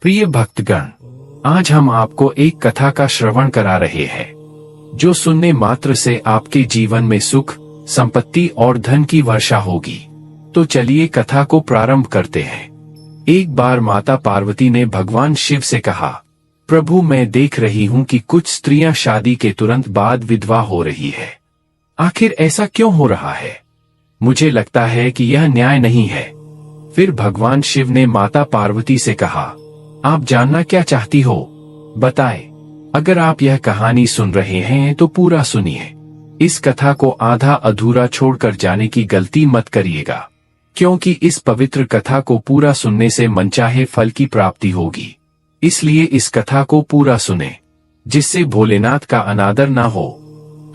प्रिय भक्तगण, आज हम आपको एक कथा का श्रवण करा रहे हैं जो सुनने मात्र से आपके जीवन में सुख, संपत्ति और धन की वर्षा होगी। तो चलिए कथा को प्रारंभ करते हैं। एक बार माता पार्वती ने भगवान शिव से कहा, प्रभु, मैं देख रही हूँ कि कुछ स्त्रियां शादी के तुरंत बाद विधवा हो रही है। आखिर ऐसा क्यों हो रहा है? मुझे लगता है कि यह न्याय नहीं है। फिर भगवान शिव ने माता पार्वती से कहा, आप जानना क्या चाहती हो? बताए। अगर आप यह कहानी सुन रहे हैं तो पूरा सुनिए। इस कथा को आधा अधूरा छोड़कर जाने की गलती मत करिएगा, क्योंकि इस पवित्र कथा को पूरा सुनने से मनचाहे फल की प्राप्ति होगी। इसलिए इस कथा को पूरा सुने, जिससे भोलेनाथ का अनादर ना हो।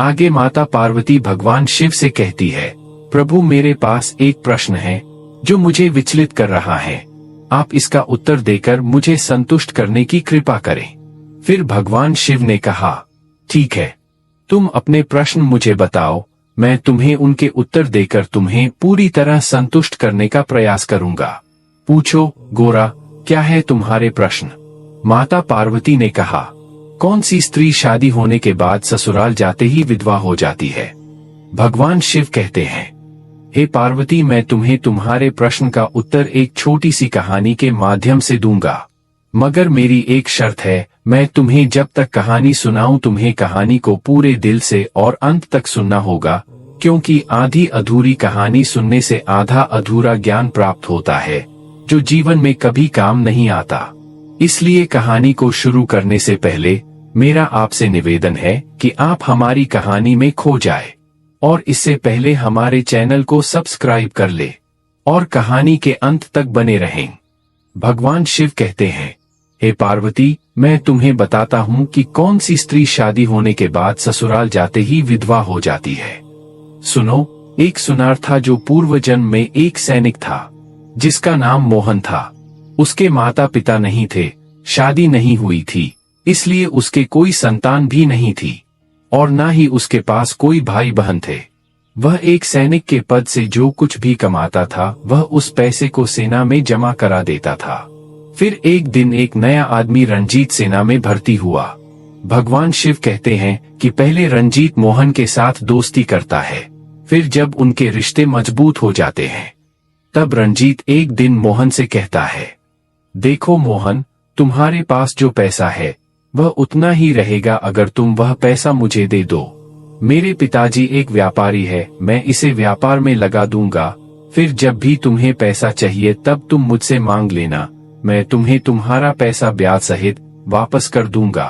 आगे माता पार्वती भगवान शिव से कहती है, प्रभु, मेरे पास एक प्रश्न है जो मुझे विचलित कर रहा है। आप इसका उत्तर देकर मुझे संतुष्ट करने की कृपा करें। फिर भगवान शिव ने कहा, ठीक है, तुम अपने प्रश्न मुझे बताओ, मैं तुम्हें उनके उत्तर देकर तुम्हें पूरी तरह संतुष्ट करने का प्रयास करूंगा। पूछो गोरा, क्या है तुम्हारे प्रश्न? माता पार्वती ने कहा, कौन सी स्त्री शादी होने के बाद ससुराल जाते ही विधवा हो जाती है? भगवान शिव कहते हैं, हे पार्वती, मैं तुम्हें तुम्हारे प्रश्न का उत्तर एक छोटी सी कहानी के माध्यम से दूंगा, मगर मेरी एक शर्त है। मैं तुम्हें जब तक कहानी सुनाऊं तुम्हें कहानी को पूरे दिल से और अंत तक सुनना होगा, क्योंकि आधी अधूरी कहानी सुनने से आधा अधूरा ज्ञान प्राप्त होता है जो जीवन में कभी काम नहीं आता। इसलिए कहानी को शुरू करने से पहले मेरा आपसे निवेदन है कि आप हमारी कहानी में खो जाए, और इससे पहले हमारे चैनल को सब्सक्राइब कर ले और कहानी के अंत तक बने रहें। भगवान शिव कहते हैं, हे पार्वती, मैं तुम्हें बताता हूँ कि कौन सी स्त्री शादी होने के बाद ससुराल जाते ही विधवा हो जाती है। सुनो, एक सुनार था जो पूर्व जन्म में एक सैनिक था जिसका नाम मोहन था। उसके माता पिता नहीं थे, शादी नहीं हुई थी, इसलिए उसके कोई संतान भी नहीं थी और ना ही उसके पास कोई भाई बहन थे। वह एक सैनिक के पद से जो कुछ भी कमाता था वह उस पैसे को सेना में जमा करा देता था। फिर एक दिन एक नया आदमी रंजीत सेना में भर्ती हुआ। भगवान शिव कहते हैं कि पहले रंजीत मोहन के साथ दोस्ती करता है, फिर जब उनके रिश्ते मजबूत हो जाते हैं तब रंजीत एक दिन मोहन से कहता है, देखो मोहन, तुम्हारे पास जो पैसा है वह उतना ही रहेगा अगर तुम वह पैसा मुझे दे दो। मेरे पिताजी एक व्यापारी है, मैं इसे व्यापार में लगा दूंगा। फिर जब भी तुम्हें पैसा चाहिए तब तुम मुझसे मांग लेना, मैं तुम्हें तुम्हारा पैसा ब्याज सहित वापस कर दूंगा।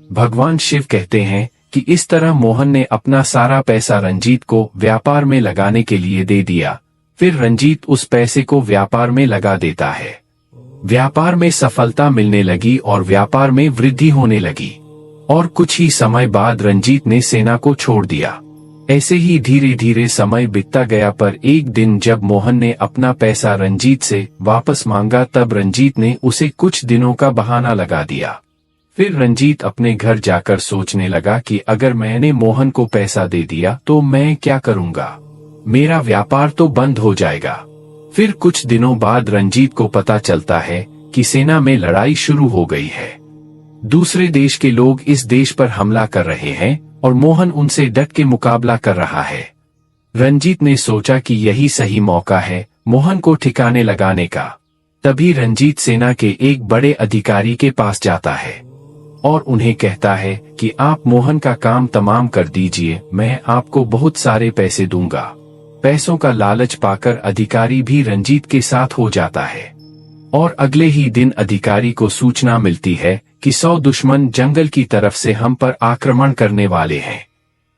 भगवान शिव कहते हैं कि इस तरह मोहन ने अपना सारा पैसा रंजीत को व्यापार में लगाने के लिए दे दिया। फिर रंजीत उस पैसे को व्यापार में लगा देता है। व्यापार में सफलता मिलने लगी और व्यापार में वृद्धि होने लगी, और कुछ ही समय बाद रंजीत ने सेना को छोड़ दिया। ऐसे ही धीरे धीरे समय बीतता गया, पर एक दिन जब मोहन ने अपना पैसा रंजीत से वापस मांगा तब रंजीत ने उसे कुछ दिनों का बहाना लगा दिया। फिर रंजीत अपने घर जाकर सोचने लगा कि अगर मैंने मोहन को पैसा दे दिया तो मैं क्या करूंगा, मेरा व्यापार तो बंद हो जाएगा। फिर कुछ दिनों बाद रंजीत को पता चलता है कि सेना में लड़ाई शुरू हो गई है। दूसरे देश के लोग इस देश पर हमला कर रहे हैं और मोहन उनसे डट के मुकाबला कर रहा है। रंजीत ने सोचा कि यही सही मौका है मोहन को ठिकाने लगाने का। तभी रंजीत सेना के एक बड़े अधिकारी के पास जाता है और उन्हें कहता है कि आप मोहन का काम तमाम कर दीजिए, मैं आपको बहुत सारे पैसे दूंगा। पैसों का लालच पाकर अधिकारी भी रंजीत के साथ हो जाता है, और अगले ही दिन अधिकारी को सूचना मिलती है कि 100 दुश्मन जंगल की तरफ से हम पर आक्रमण करने वाले हैं।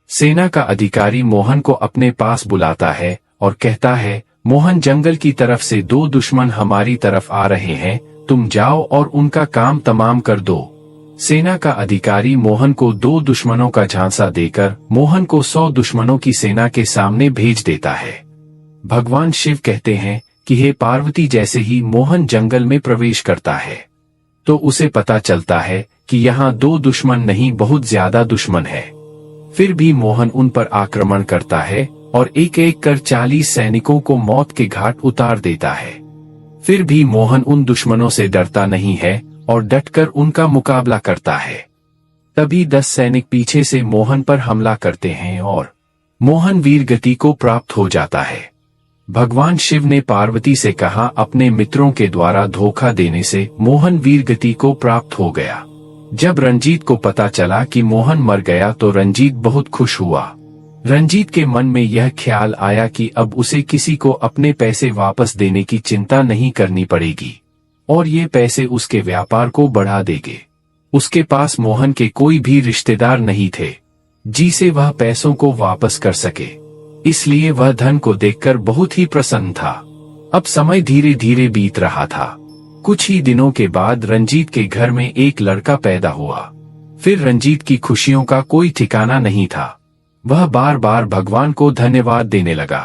सेना का अधिकारी मोहन को अपने पास बुलाता है और कहता है, मोहन, जंगल की तरफ से 2 दुश्मन हमारी तरफ आ रहे हैं, तुम जाओ और उनका काम तमाम कर दो। सेना का अधिकारी मोहन को 2 दुश्मनों का झांसा देकर मोहन को 100 दुश्मनों की सेना के सामने भेज देता है। भगवान शिव कहते हैं कि हे पार्वती, जैसे ही मोहन जंगल में प्रवेश करता है तो उसे पता चलता है कि यहाँ 2 दुश्मन नहीं, बहुत ज्यादा दुश्मन है। फिर भी मोहन उन पर आक्रमण करता है और एक एक कर 40 सैनिकों को मौत के घाट उतार देता है। फिर भी मोहन उन दुश्मनों से डरता नहीं है और डटकर उनका मुकाबला करता है। तभी 10 सैनिक पीछे से मोहन पर हमला करते हैं और मोहन वीर गति को प्राप्त हो जाता है। भगवान शिव ने पार्वती से कहा, अपने मित्रों के द्वारा धोखा देने से मोहन वीर गति को प्राप्त हो गया। जब रंजीत को पता चला कि मोहन मर गया तो रंजीत बहुत खुश हुआ। रंजीत के मन में यह ख्याल आया कि अब उसे किसी को अपने पैसे वापस देने की चिंता नहीं करनी पड़ेगी और ये पैसे उसके व्यापार को बढ़ा देंगे। उसके पास मोहन के कोई भी रिश्तेदार नहीं थे जिसे वह पैसों को वापस कर सके, इसलिए वह धन को देखकर बहुत ही प्रसन्न था। अब समय धीरे धीरे बीत रहा था। कुछ ही दिनों के बाद रंजीत के घर में एक लड़का पैदा हुआ। फिर रंजीत की खुशियों का कोई ठिकाना नहीं था। वह बार बार भगवान को धन्यवाद देने लगा।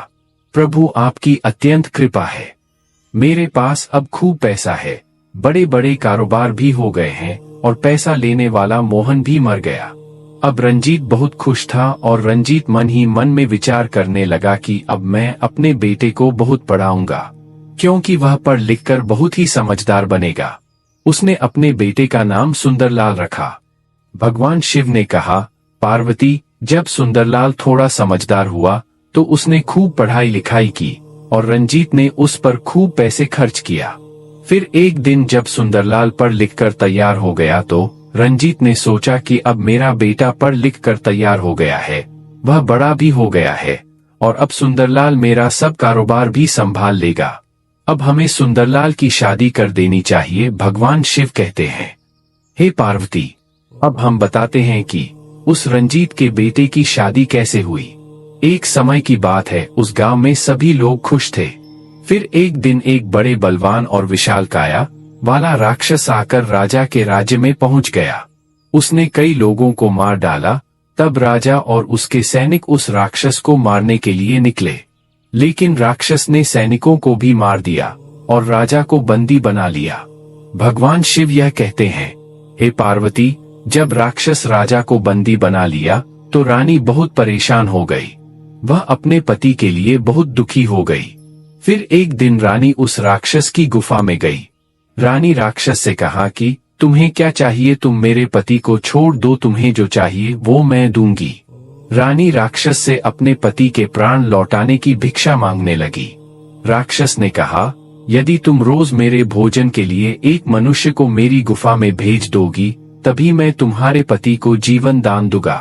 प्रभु, आपकी अत्यंत कृपा है। मेरे पास अब खूब पैसा है, बड़े बड़े कारोबार भी हो गए हैं और पैसा लेने वाला मोहन भी मर गया। अब रंजीत बहुत खुश था और रंजीत मन ही मन में विचार करने लगा कि अब मैं अपने बेटे को बहुत पढ़ाऊंगा, क्योंकि वह पढ़ लिखकर बहुत ही समझदार बनेगा। उसने अपने बेटे का नाम सुंदरलाल रखा। भगवान शिव ने कहा, पार्वती, जब सुंदरलाल थोड़ा समझदार हुआ तो उसने खूब पढ़ाई लिखाई की और रंजीत ने उस पर खूब पैसे खर्च किया। फिर एक दिन जब सुंदरलाल पढ़ लिख कर तैयार हो गया तो रंजीत ने सोचा कि अब मेरा बेटा पढ़ लिख कर तैयार हो गया है, वह बड़ा भी हो गया है और अब सुंदरलाल मेरा सब कारोबार भी संभाल लेगा। अब हमें सुंदरलाल की शादी कर देनी चाहिए। भगवान शिव कहते हैं, हे पार्वती, अब हम बताते हैं कि उस रंजीत के बेटे की शादी कैसे हुई। एक समय की बात है, उस गांव में सभी लोग खुश थे। फिर एक दिन एक बड़े बलवान और विशाल काया वाला राक्षस आकर राजा के राज्य में पहुंच गया। उसने कई लोगों को मार डाला। तब राजा और उसके सैनिक उस राक्षस को मारने के लिए निकले, लेकिन राक्षस ने सैनिकों को भी मार दिया और राजा को बंदी बना लिया। भगवान शिव यह कहते हैं, हे पार्वती, जब राक्षस राजा को बंदी बना लिया तो रानी बहुत परेशान हो गई। वह अपने पति के लिए बहुत दुखी हो गई। फिर एक दिन रानी उस राक्षस की गुफा में गई। रानी राक्षस से कहा कि तुम्हें क्या चाहिए, तुम मेरे पति को छोड़ दो, तुम्हें जो चाहिए वो मैं दूंगी। रानी राक्षस से अपने पति के प्राण लौटाने की भिक्षा मांगने लगी। राक्षस ने कहा, यदि तुम रोज मेरे भोजन के लिए एक मनुष्य को मेरी गुफा में भेज दोगी तभी मैं तुम्हारे पति को जीवन दान दूंगा।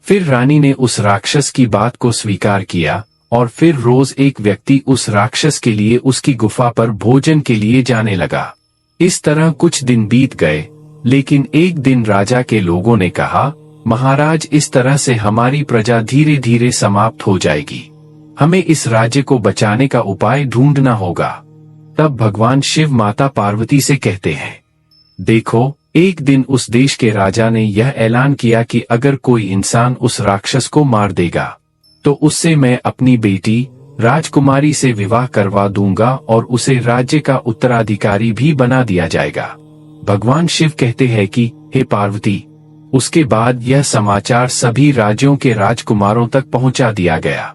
फिर रानी ने उस राक्षस की बात को स्वीकार किया और फिर रोज एक व्यक्ति उस राक्षस के लिए उसकी गुफा पर भोजन के लिए जाने लगा। इस तरह कुछ दिन बीत गए, लेकिन एक दिन राजा के लोगों ने कहा, महाराज, इस तरह से हमारी प्रजा धीरे धीरे समाप्त हो जाएगी। हमें इस राज्य को बचाने का उपाय ढूंढना होगा। तब भगवान शिव माता पार्वती से कहते हैं, देखो, एक दिन उस देश के राजा ने यह ऐलान किया कि अगर कोई इंसान उस राक्षस को मार देगा तो उससे मैं अपनी बेटी राजकुमारी से विवाह करवा दूंगा और उसे राज्य का उत्तराधिकारी भी बना दिया जाएगा। भगवान शिव कहते हैं कि हे पार्वती, उसके बाद यह समाचार सभी राज्यों के राजकुमारों तक पहुंचा दिया गया,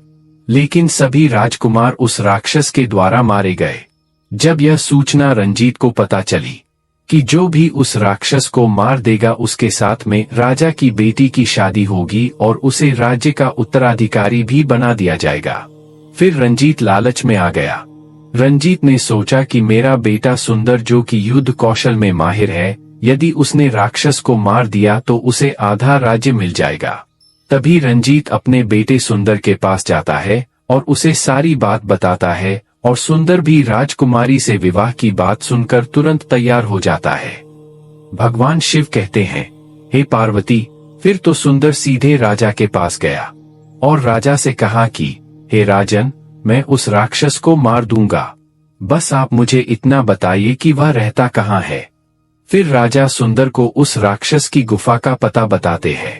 लेकिन सभी राजकुमार उस राक्षस के द्वारा मारे गए। जब यह सूचना रंजीत को पता चली कि जो भी उस राक्षस को मार देगा उसके साथ में राजा की बेटी की शादी होगी और उसे राज्य का उत्तराधिकारी भी बना दिया जाएगा, फिर रंजीत लालच में आ गया। रंजीत ने सोचा कि मेरा बेटा सुंदर, जो कि युद्ध कौशल में माहिर है, यदि उसने राक्षस को मार दिया तो उसे आधा राज्य मिल जाएगा। तभी रंजीत अपने बेटे सुंदर के पास जाता है और उसे सारी बात बताता है और सुंदर भी राजकुमारी से विवाह की बात सुनकर तुरंत तैयार हो जाता है। भगवान शिव कहते हैं, हे पार्वती, फिर तो सुंदर सीधे राजा के पास गया और राजा से कहा कि हे राजन, मैं उस राक्षस को मार दूंगा, बस आप मुझे इतना बताइए कि वह रहता कहाँ है। फिर राजा सुंदर को उस राक्षस की गुफा का पता बताते हैं।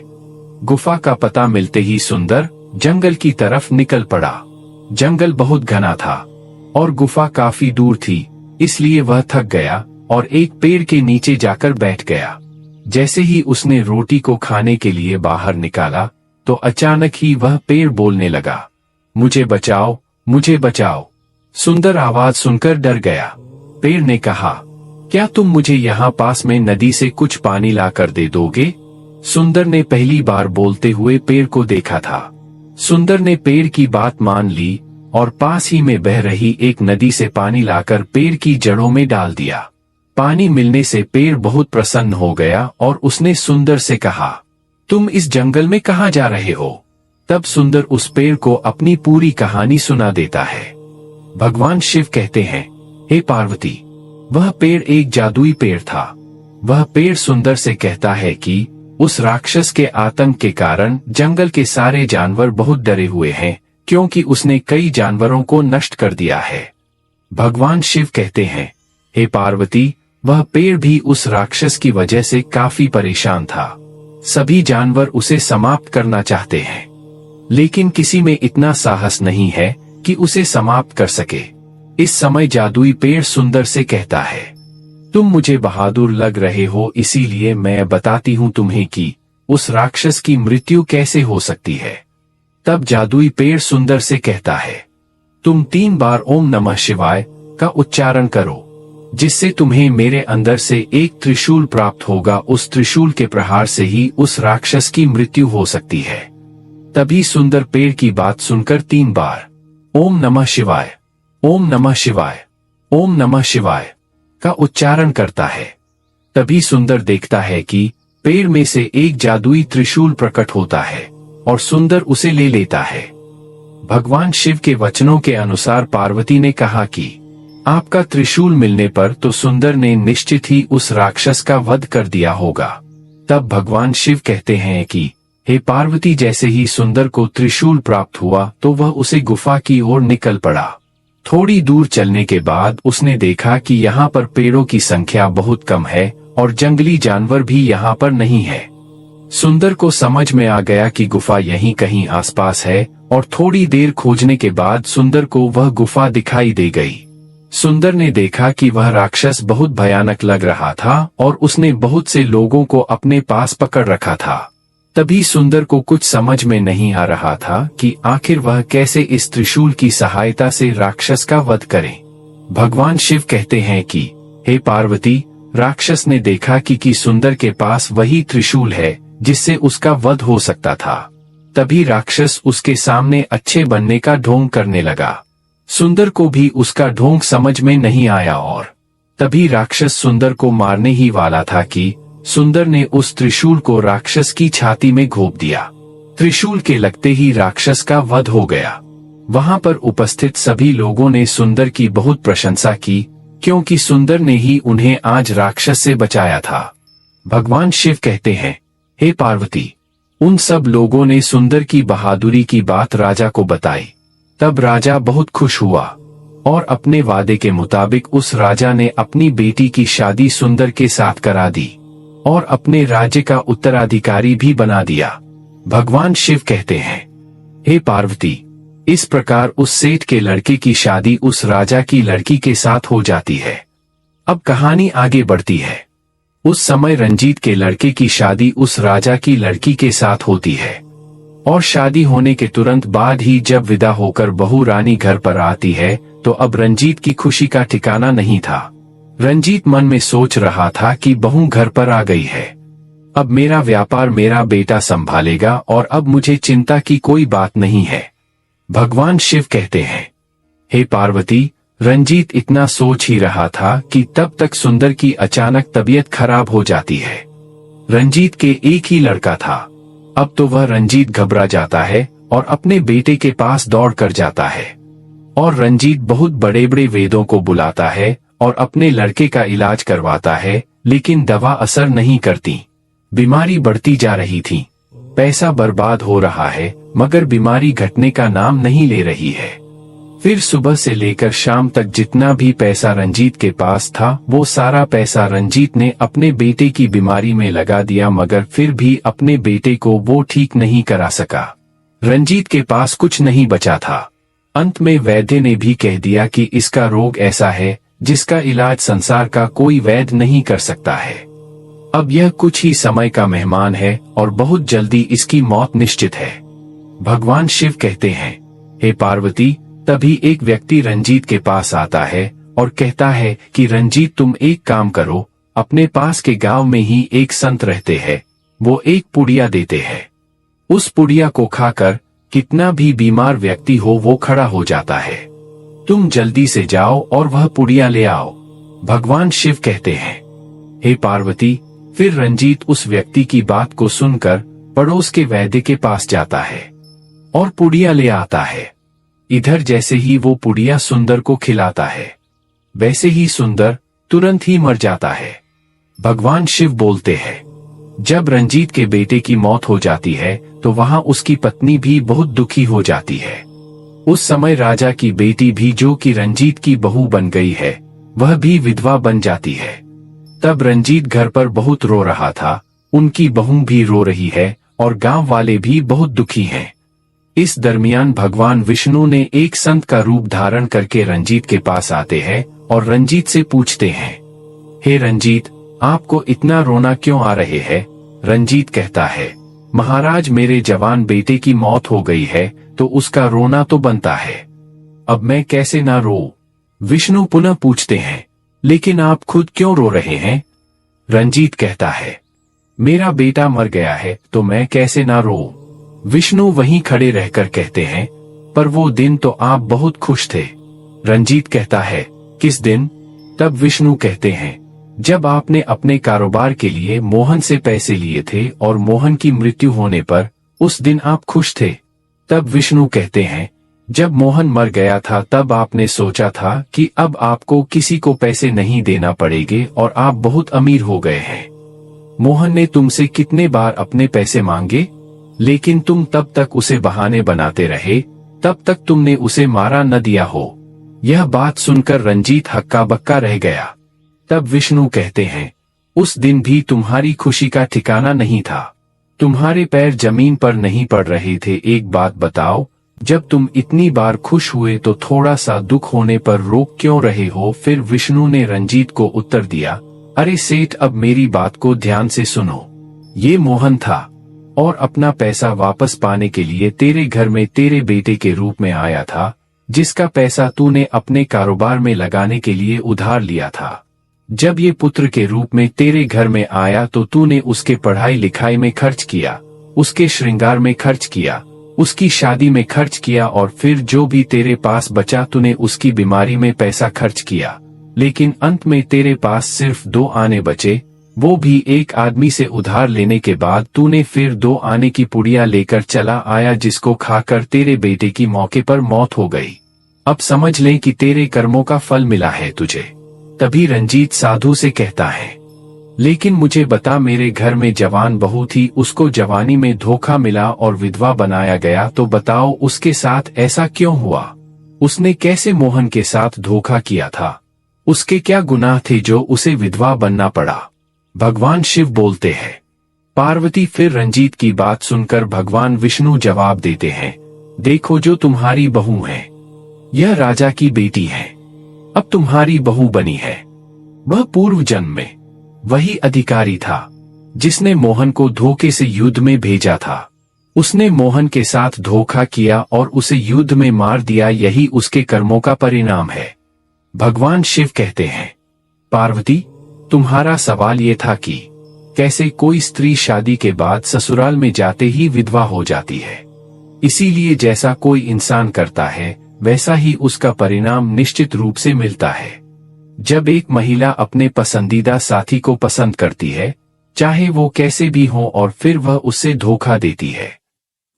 गुफा का पता मिलते ही सुंदर जंगल की तरफ निकल पड़ा। जंगल बहुत घना था और गुफा काफी दूर थी, इसलिए वह थक गया और एक पेड़ के नीचे जाकर बैठ गया। जैसे ही उसने रोटी को खाने के लिए बाहर निकाला तो अचानक ही वह पेड़ बोलने लगा, मुझे बचाओ, मुझे बचाओ। सुंदर आवाज सुनकर डर गया। पेड़ ने कहा, क्या तुम मुझे यहाँ पास में नदी से कुछ पानी लाकर दे दोगे? सुंदर ने पहली बार बोलते हुए पेड़ को देखा था। सुंदर ने पेड़ की बात मान ली और पास ही में बह रही एक नदी से पानी लाकर पेड़ की जड़ों में डाल दिया। पानी मिलने से पेड़ बहुत प्रसन्न हो गया और उसने सुंदर से कहा, तुम इस जंगल में कहाँ जा रहे हो? तब सुंदर उस पेड़ को अपनी पूरी कहानी सुना देता है। भगवान शिव कहते हैं, हे पार्वती, वह पेड़ एक जादुई पेड़ था। वह पेड़ सुंदर से कहता है कि उस राक्षस के आतंक के कारण जंगल के सारे जानवर बहुत डरे हुए हैं, क्योंकि उसने कई जानवरों को नष्ट कर दिया है। भगवान शिव कहते हैं, हे पार्वती, वह पेड़ भी उस राक्षस की वजह से काफी परेशान था। सभी जानवर उसे समाप्त करना चाहते हैं, लेकिन किसी में इतना साहस नहीं है कि उसे समाप्त कर सके। इस समय जादुई पेड़ सुंदर से कहता है, तुम मुझे बहादुर लग रहे हो, इसीलिए मैं बताती हूँ तुम्हें कि उस राक्षस की मृत्यु कैसे हो सकती है। तब जादुई पेड़ सुंदर से कहता है, तुम 3 बार ओम नमः शिवाय का उच्चारण करो, जिससे तुम्हें मेरे अंदर से एक त्रिशूल प्राप्त होगा। उस त्रिशूल के प्रहार से ही उस राक्षस की मृत्यु हो सकती है। तभी सुंदर पेड़ की बात सुनकर 3 बार ओम नमः शिवाय, ओम नमः शिवाय, ओम नमः शिवाय का उच्चारण करता है। तभी सुंदर देखता है कि पेड़ में से एक जादुई त्रिशूल प्रकट होता है और सुंदर उसे ले लेता है। भगवान शिव के वचनों के अनुसार पार्वती ने कहा कि आपका त्रिशूल मिलने पर तो सुंदर ने निश्चित ही उस राक्षस का वध कर दिया होगा। तब भगवान शिव कहते हैं कि हे पार्वती, जैसे ही सुंदर को त्रिशूल प्राप्त हुआ तो वह उसे गुफा की ओर निकल पड़ा। थोड़ी दूर चलने के बाद उसने देखा कि यहाँ पर पेड़ों की संख्या बहुत कम है और जंगली जानवर भी यहाँ पर नहीं है। सुंदर को समझ में आ गया कि गुफा यहीं कहीं आसपास है और थोड़ी देर खोजने के बाद सुंदर को वह गुफा दिखाई दे गई। सुंदर ने देखा कि वह राक्षस बहुत भयानक लग रहा था और उसने बहुत से लोगों को अपने पास पकड़ रखा था। तभी सुंदर को कुछ समझ में नहीं आ रहा था कि आखिर वह कैसे इस त्रिशूल की सहायता से राक्षस का वध करे। भगवान शिव कहते हैं कि हे पार्वती, राक्षस ने देखा कि सुंदर के पास वही त्रिशूल है जिससे उसका वध हो सकता था। तभी राक्षस उसके सामने अच्छे बनने का ढोंग करने लगा। सुंदर को भी उसका ढोंग समझ में नहीं आया और तभी राक्षस सुंदर को मारने ही वाला था कि सुंदर ने उस त्रिशूल को राक्षस की छाती में घोंप दिया। त्रिशूल के लगते ही राक्षस का वध हो गया। वहां पर उपस्थित सभी लोगों ने सुंदर की बहुत प्रशंसा की, क्योंकि सुंदर ने ही उन्हें आज राक्षस से बचाया था। भगवान शिव कहते हैं, हे पार्वती, उन सब लोगों ने सुंदर की बहादुरी की बात राजा को बताई। तब राजा बहुत खुश हुआ और अपने वादे के मुताबिक उस राजा ने अपनी बेटी की शादी सुंदर के साथ करा दी और अपने राज्य का उत्तराधिकारी भी बना दिया। भगवान शिव कहते हैं, हे पार्वती, इस प्रकार उस सेठ के लड़के की शादी उस राजा की लड़की के साथ हो जाती है। अब कहानी आगे बढ़ती है। उस समय रंजीत के लड़के की शादी उस राजा की लड़की के साथ होती है और शादी होने के तुरंत बाद ही जब विदा होकर बहू रानी घर पर आती है तो अब रंजीत की खुशी का ठिकाना नहीं था। रंजीत मन में सोच रहा था कि बहू घर पर आ गई है, अब मेरा व्यापार मेरा बेटा संभालेगा और अब मुझे चिंता की कोई बात नहीं है। भगवान शिव कहते हैं, हे पार्वती, रंजीत इतना सोच ही रहा था कि तब तक सुंदर की अचानक तबीयत खराब हो जाती है। रंजीत के एक ही लड़का था, अब तो वह रंजीत घबरा जाता है और अपने बेटे के पास दौड़ कर जाता है और रंजीत बहुत बड़े बड़े वेदों को बुलाता है और अपने लड़के का इलाज करवाता है, लेकिन दवा असर नहीं करती। बीमारी बढ़ती जा रही थी, पैसा बर्बाद हो रहा है, मगर बीमारी घटने का नाम नहीं ले रही है। फिर सुबह से लेकर शाम तक जितना भी पैसा रंजीत के पास था वो सारा पैसा रंजीत ने अपने बेटे की बीमारी में लगा दिया, मगर फिर भी अपने बेटे को वो ठीक नहीं करा सका। रंजीत के पास कुछ नहीं बचा था। अंत में वैद्य ने भी कह दिया कि इसका रोग ऐसा है जिसका इलाज संसार का कोई वैद्य नहीं कर सकता है। अब यह कुछ ही समय का मेहमान है और बहुत जल्दी इसकी मौत निश्चित है। भगवान शिव कहते हैं, हे पार्वती, तभी एक व्यक्ति रंजीत के पास आता है और कहता है कि रंजीत तुम एक काम करो, अपने पास के गांव में ही एक संत रहते हैं, वो एक पुड़िया देते हैं। उस पुड़िया को खाकर कितना भी बीमार व्यक्ति हो वो खड़ा हो जाता है। तुम जल्दी से जाओ और वह पुड़िया ले आओ, भगवान शिव कहते हैं। हे पार्वती, फिर रंजीत उस व्यक्ति की बात को सुनकर पड़ोस के वैद्य के पास जाता है और पुड़िया ले आता है। इधर जैसे ही वो पुड़िया सुंदर को खिलाता है, वैसे ही सुंदर तुरंत ही मर जाता है। भगवान शिव बोलते हैं, जब रंजीत के बेटे की मौत हो जाती है तो वहां उसकी पत्नी भी बहुत दुखी हो जाती है। उस समय राजा की बेटी भी, जो कि रंजीत की बहू बन गई है, वह भी विधवा बन जाती है। तब रंजीत घर पर बहुत रो रहा था, उनकी बहू भी रो रही है और गांव वाले भी बहुत दुखी हैं। इस दरमियान भगवान विष्णु ने एक संत का रूप धारण करके रंजीत के पास आते हैं और रंजीत से पूछते हैं, हे रंजीत, आपको इतना रोना क्यों आ रहे है? रंजीत कहता है, महाराज, मेरे जवान बेटे की मौत हो गई है तो उसका रोना तो बनता है, अब मैं कैसे ना रो? विष्णु पुनः पूछते हैं, लेकिन आप खुद क्यों रो रहे हैं? रंजीत कहता है, मेरा बेटा मर गया है तो मैं कैसे ना रो? विष्णु वहीं खड़े रहकर कहते हैं, पर वो दिन तो आप बहुत खुश थे। रंजीत कहता है, किस दिन? तब विष्णु कहते हैं, जब आपने अपने कारोबार के लिए मोहन से पैसे लिए थे और मोहन की मृत्यु होने पर उस दिन आप खुश थे। तब विष्णु कहते हैं, जब मोहन मर गया था तब आपने सोचा था कि अब आपको किसी को पैसे नहीं देना पड़ेंगे और आप बहुत अमीर हो गए हैं। मोहन ने तुमसे कितने बार अपने पैसे मांगे, लेकिन तुम तब तक उसे बहाने बनाते रहे, तब तक तुमने उसे मारा न दिया हो। यह बात सुनकर रंजीत हक्का बक्का रह गया। तब विष्णु कहते हैं, उस दिन भी तुम्हारी खुशी का ठिकाना नहीं था, तुम्हारे पैर जमीन पर नहीं पड़ रहे थे। एक बात बताओ, जब तुम इतनी बार खुश हुए तो थोड़ा सा दुख होने पर रोक क्यों रहे हो? फिर विष्णु ने रंजीत को उत्तर दिया, अरे सेठ, अब मेरी बात को ध्यान से सुनो। ये मोहन था और अपना पैसा वापस पाने के लिए तेरे घर में तेरे बेटे के रूप में आया था, जिसका पैसा तूने अपने कारोबार में लगाने के लिए उधार लिया था। जब ये पुत्र के रूप में तेरे घर में आया तो तूने उसके पढ़ाई लिखाई में खर्च किया, उसके श्रृंगार में खर्च किया, उसकी शादी में खर्च किया और फिर जो भी तेरे पास बचा तूने उसकी बीमारी में पैसा खर्च किया। लेकिन अंत में तेरे पास सिर्फ 2 आने बचे, वो भी एक आदमी से उधार लेने के बाद तूने फिर 2 आने की पुड़िया लेकर चला आया, जिसको खाकर तेरे बेटे की मौके पर मौत हो गई। अब समझ ले कि तेरे कर्मों का फल मिला है तुझे। तभी रंजीत साधु से कहता है, लेकिन मुझे बता, मेरे घर में जवान बहू थी, उसको जवानी में धोखा मिला और विधवा बनाया गया, तो बताओ उसके साथ ऐसा क्यों हुआ? उसने कैसे मोहन के साथ धोखा किया था? उसके क्या गुनाह थे जो उसे विधवा बनना पड़ा? भगवान शिव बोलते हैं। पार्वती, फिर रंजीत की बात सुनकर भगवान विष्णु जवाब देते हैं, देखो, जो तुम्हारी बहू है यह राजा की बेटी है, अब तुम्हारी बहू बनी है। वह पूर्व जन्म में वही अधिकारी था जिसने मोहन को धोखे से युद्ध में भेजा था। उसने मोहन के साथ धोखा किया और उसे युद्ध में मार दिया, यही उसके कर्मों का परिणाम है। भगवान शिव कहते हैं, पार्वती, तुम्हारा सवाल ये था कि कैसे कोई स्त्री शादी के बाद ससुराल में जाते ही विधवा हो जाती है। इसीलिए जैसा कोई इंसान करता है वैसा ही उसका परिणाम निश्चित रूप से मिलता है। जब एक महिला अपने पसंदीदा साथी को पसंद करती है, चाहे वो कैसे भी हो, और फिर वह उससे धोखा देती है,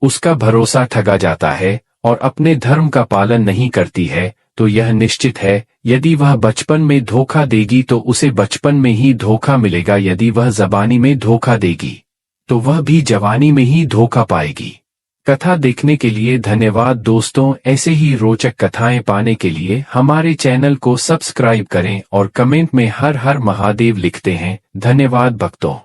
उसका भरोसा ठगा जाता है और अपने धर्म का पालन नहीं करती है, तो यह निश्चित है, यदि वह बचपन में धोखा देगी तो उसे बचपन में ही धोखा मिलेगा। यदि वह जवानी में धोखा देगी तो वह भी जवानी में ही धोखा पाएगी। कथा देखने के लिए धन्यवाद दोस्तों। ऐसे ही रोचक कथाएं पाने के लिए हमारे चैनल को सब्सक्राइब करें और कमेंट में हर हर महादेव लिखते हैं। धन्यवाद भक्तों।